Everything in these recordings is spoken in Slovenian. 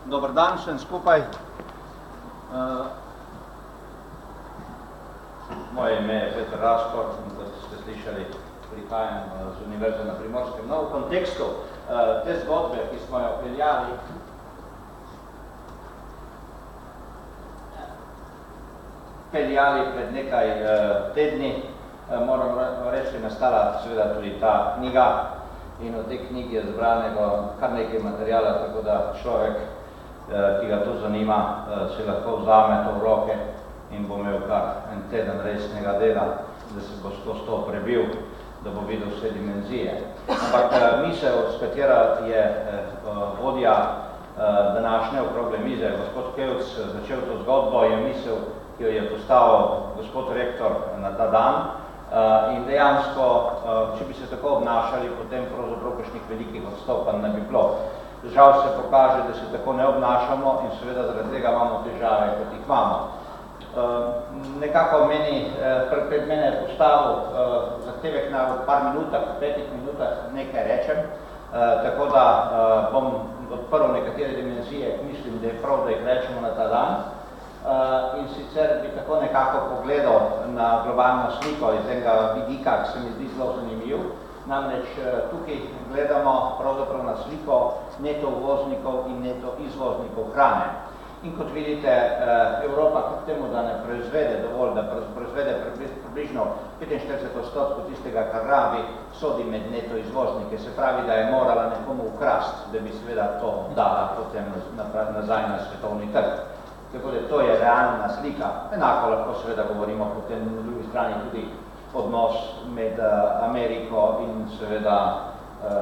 Dober dan vsem skupaj. Moje ime je Peter Raskor, kot ste slišali, prihajam z Univerze na Primorskem. No, v kontekstu te zgodbe, ki smo jo peljali pred nekaj tedni, moram reči, nastala seveda tudi ta knjiga in od te knjigi je zbranega kar nekaj materijala, tako da človek, ki ga to zanima, se lahko vzame to v roke in bo imel kar en teden resnega dela, da se bo skozi to prebil, da bo videl vse dimenzije. Ampak misel, s katera je vodja današnje okrogle mize, gospod Kevc, začel to zgodbo, je misel, ki jo je postavil gospod rektor na ta dan. In dejansko, če bi se tako obnašali, potem pravzaprav kakšnih velikih odstopanj ne bi bilo. Žal se pokaže, da se tako ne obnašamo in seveda zaradi tega imamo težave, kot jih imamo. Nekako pred mene je postavil zahtevek na par minutah, 5 minutah nekaj rečem, tako da bom odprl nekatere dimenzije, mislim, da je prav, da jih rečemo na ta dan. In sicer bi tako nekako pogledal na globalno sliko iz enega vidika, ki se mi zdi zelo zanimiv. Namreč tukaj gledamo pravzaprav na sliko neto uvoznikov in neto izvoznikov hrane. In kot vidite, Evropa kljub temu, da ne proizvede dovolj, da proizvede približno 45% tistega, kar rabi, sodi med neto izvoznike. Se pravi, da je morala nekomu ukrast, da bi seveda to dala potem nazaj na svetovni trg. Tako da to je realna slika. Enako lahko seveda govorimo potem na drugi strani tudi odnos med Ameriko in seveda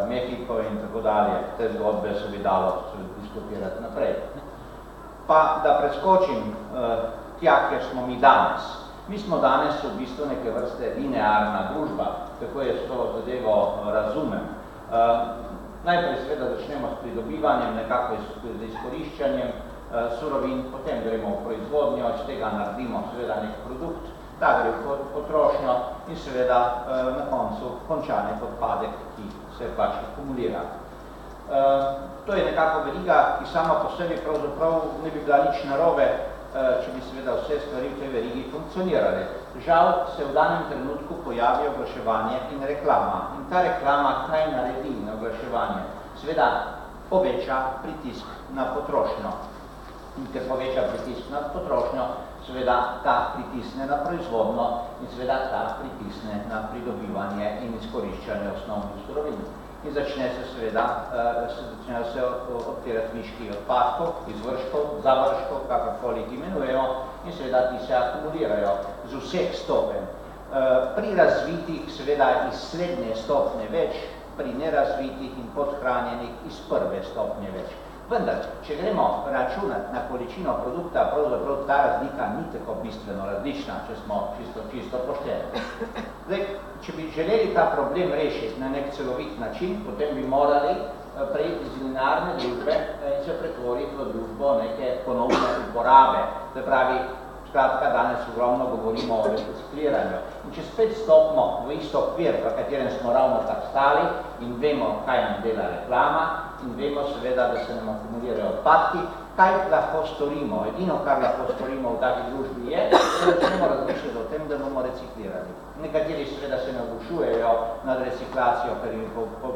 Mehiko in tako dalje. Te zgodbe se bi dalo diskutirati naprej. Pa da preskočim tja, kjer smo mi danes. Mi smo danes v bistvu neke vrste linearna družba, tako je s to zadevo razumem. Najprej seveda začnemo s pridobivanjem, nekako z izkoriščanjem surovin, potem gremo v proizvodnjo, iz tega naredimo seveda nek produkt, da gre v potrošnjo in seveda na koncu končanek odpadek, ki se pač akumulira. To je nekako veriga, ki sama po sebi pravzaprav ne bi bila nič narobe, če bi seveda vse stvari v tej verigi funkcionirale. Žal se v danem trenutku pojavi oglaševanje in reklama. In ta reklama kaj naredi na oglaševanje? Seveda poveča pritisk na potrošnjo. In ker poveča pritisk na potrošnjo, seveda ta pritisne na proizvodno in seveda ta pritisne na pridobivanje in izkoriščanje osnovnih surovin. In začnejo se odpirati viški odpadkov, izvrškov, završkov, kakorkoli jih imenujejo, in seveda ti se akumulirajo z vseh stopenj. Pri razvitih seveda iz srednje stopnje več, pri nerazvitih in podhranjenih iz prve stopnje več. Vendar, če gremo računati na količino produkta, pravzaprav ta razlika ni tako bistveno različna, če smo čisto pošteni. Zdaj, če bi želeli ta problem rešiti na nek celovit način, potem bi morali prejeti iz linearne družbe in se pretvoriti v družbo neke ponovne uporabe. To pravi, skratka, danes ogromno govorimo o recikliranju. In če spet stopimo v isto okvir, v katerem smo ravno tak stali in vemo, kaj nam dela reklama, in vemo seveda, da se nam akumulirajo odpadki, kaj lahko storimo. Edino, kar lahko storimo v taki družbi je, da začnemo razmišljati o tem, da bomo reciklirali. Nekateri seveda se navdušujejo nad reciklacijo, ker je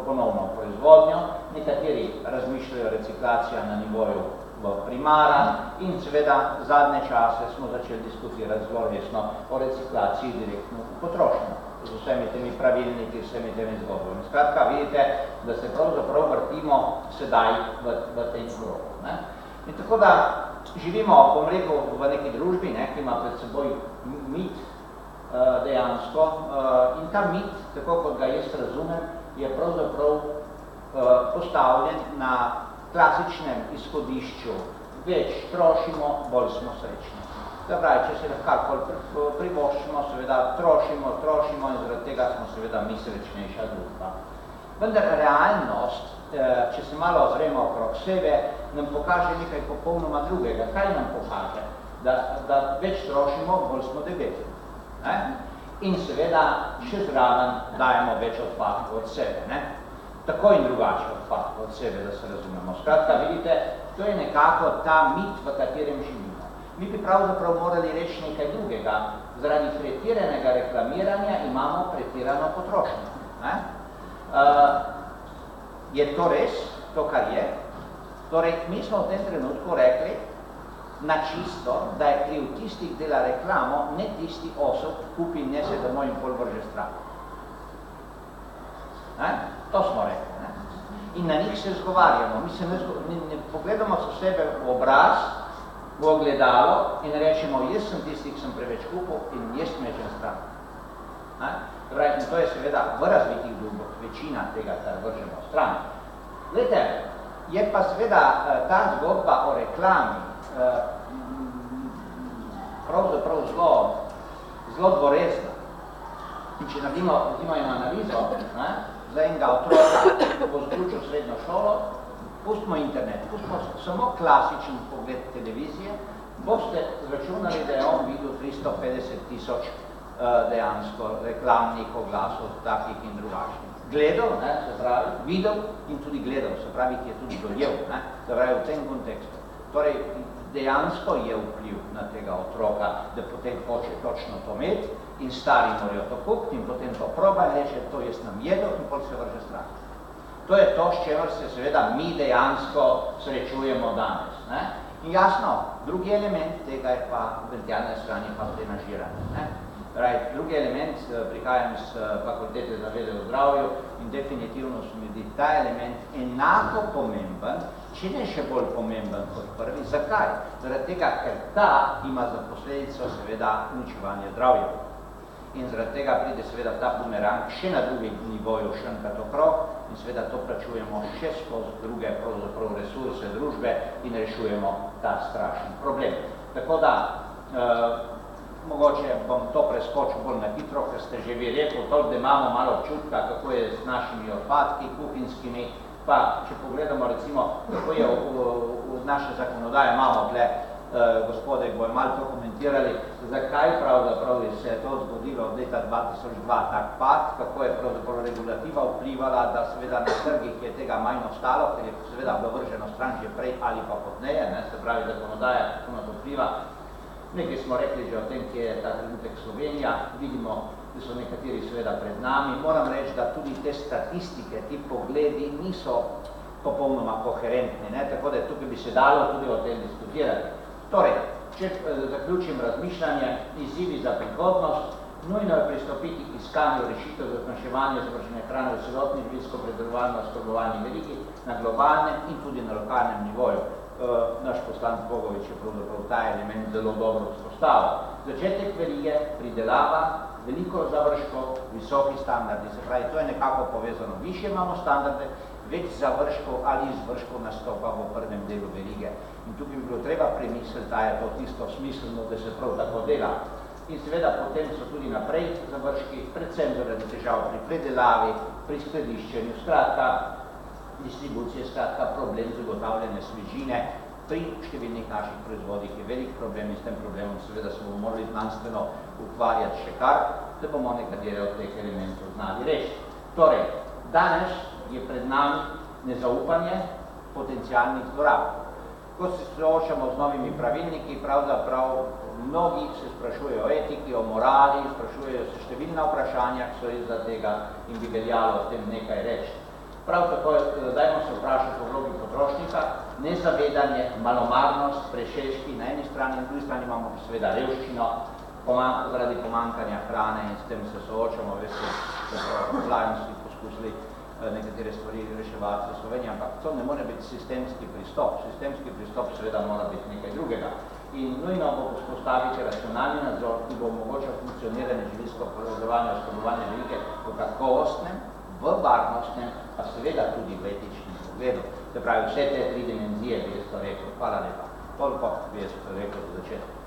ponovno proizvodnjo, nekateri razmišljajo reciklacijo na nivoju primara in seveda zadnje čase smo začeli diskutirati zelo resno o reciklaciji direktno v potrošnjo. Z vsemi temi pravilniki, vsemi temi zgodbami. Skratka, vidite, da se pravzaprav vrtimo sedaj v tem krogu. In tako da živimo, bom rekel, v neki družbi, ki ima pred seboj mit dejansko. In ta mit, tako kot ga jaz razumem, je pravzaprav postavljen na klasičnem izhodišču. Več trošimo, bolj smo srečni. Pravi, če se lahko privoščimo, seveda trošimo in zaradi tega smo seveda mi srečnejša družba. Vendar realnost, če se malo ozremo okrog sebe, nam pokaže nekaj popolnoma drugega. Kaj nam pokaže? Da več trošimo, bolj smo debeli. In seveda še zraven dajemo več odpadkov od sebe. tako in drugače od sebe, da se razumemo. Skratka, vidite, to je nekako ta mit, v katerem živimo. Mi bi pravzaprav morali reči nekaj drugega. Zaradi pretiranega reklamiranja imamo pretirano potrošnjo. Je to res, to kar je? Torej, mi smo v tem trenutku rekli na čisto, da je kriv tistih dela reklamo, ne tisti osob, kupi in nese domov in pol vrže stran. To smo rekli. In na njih se zgovarjamo. Mi se ne pogledamo so sebe v obraz, v ogledalo in rečemo, jaz sem tisti, ki sem preveč kupil in jaz mečem stran. In to je seveda v razvitih družbah večina tega, kar vržemo stran. Glede, je pa seveda ta zgodba o reklami pravzaprav zelo dvorezna. In če naredimo eno analizo, za enega otroka, ko bo zaključil srednjo šolo, pustimo internet, pustimo samo klasičen pogled televizije, boste zračunali, da je on videl 350 000 dejansko reklamnih oglasov, takih in drugačnih. Gledal, se pravi, videl in tudi gledal, se pravi, ki je tudi dojel, se pravi, v tem kontekstu. Torej, dejansko je vpliv na tega otroka, da potem hoče točno to imeti in stari morajo to kupiti in potem to proba in reče, to jaz nam jedel in potem se vrže stran. To je to, s čemer se seveda mi dejansko srečujemo danes. In jasno, drugi element tega je pa vertikalne strani pa trenažiranje. Drugi element, prihajam iz fakultete za vede o zdravju in definitivno se mi zdi ta element enako pomemben, če ne še bolj pomemben kot prvi. Zakaj? Zaradi tega, ker ta ima za posledico seveda uničevanje zdravja. In zaradi tega pride seveda ta bumerang še na drugi nivoju šankat okrog in seveda to plačujemo še skozi druge pravzaprav resurse družbe in rešujemo ta strašen problem. Tako da, mogoče bom to preskočil bolj na hitro, ker ste že vi rekel, toliko, da imamo malo občutka, kako je s našimi odpadki kuhinjskimi, pa če pogledamo recimo, kako je v naše zakonodaje, imamo tle gospode, bojo malo to komentirali, zakaj pravzaprav se je to zgodilo od leta 2002 tak pad, kako je pravzaprav regulativa vplivala, da seveda na trgih je tega manj ostalo, ker je seveda bilo vrženo stran že prej ali pa potneje, se pravi zakonodaja, kako na to vpliva. Nekaj smo rekli že o tem, kje je ta trenutek Slovenija, vidimo, da so nekateri seveda pred nami. Moram reči, da tudi te statistike, ti pogledi niso popolnoma koherentni, tako da tukaj bi se dalo tudi o tem diskutirati. Torej, če zaključim razmišljanje, izzivi za prihodnost, nujno je pristopiti k iskanju rešitev za zmanjševanje zavržene hrane v celotni živilsko predelovalno oskrbovalni verigi na globalnem in tudi na lokalnem nivoju. Naš poslanec Bogovič je pravzaprav ta element zelo dobro vzpostavil. Začetek verige, pridelava, veliko završkov, visoki standardi, se pravi, to je nekako povezano. Višje imamo standarde, več završkov ali izvrškov nastopa v prvem delu verige. In tukaj bi bilo treba premisliti, da je to tisto smiselno, da se prav tako dela. In seveda potem so tudi naprej završki, predvsem zaradi težav pri predelavi, pri skladiščenju, skratka, distribucije, skratka, problem zagotavljanja svežine pri številnih naših proizvodih je velik problem in s tem problemom seveda se bomo morali znanstveno ukvarjati še kar, da bomo nekatere od teh elementov znali rešiti. Torej, danes je pred nami nezaupanje potencialnih zlorab. Ko se soočamo z novimi pravilniki, pravzaprav mnogi se sprašujejo o etiki, o morali, sprašujejo se številna vprašanja, ki so izza tega in bi veljalo o tem nekaj reči. Prav tako, dajmo se vprašati o vlogi potrošnika, nezavedanje, malomarnost, prešeški na eni strani, na drugi strani imamo seveda revščino, zaradi pomankanja hrane in s tem se soočamo, veste, da so vlajnosti poskusili nekatere stvari reševati za Slovenijo, ampak to ne more biti sistemski pristop. Sistemski pristop seveda mora biti nekaj drugega. In nujno bo vzpostaviti racionalni nadzor, ki bo omogočal funkcioniranje živilsko predelovalne oskrbovalne verige v kakovostnem, v varnostnem, pa seveda tudi v etičnem pogledu. Se pravi, vse te tri dimenzije bi jaz to rekel. Hvala lepa. Toliko bi jaz to rekel za začetek.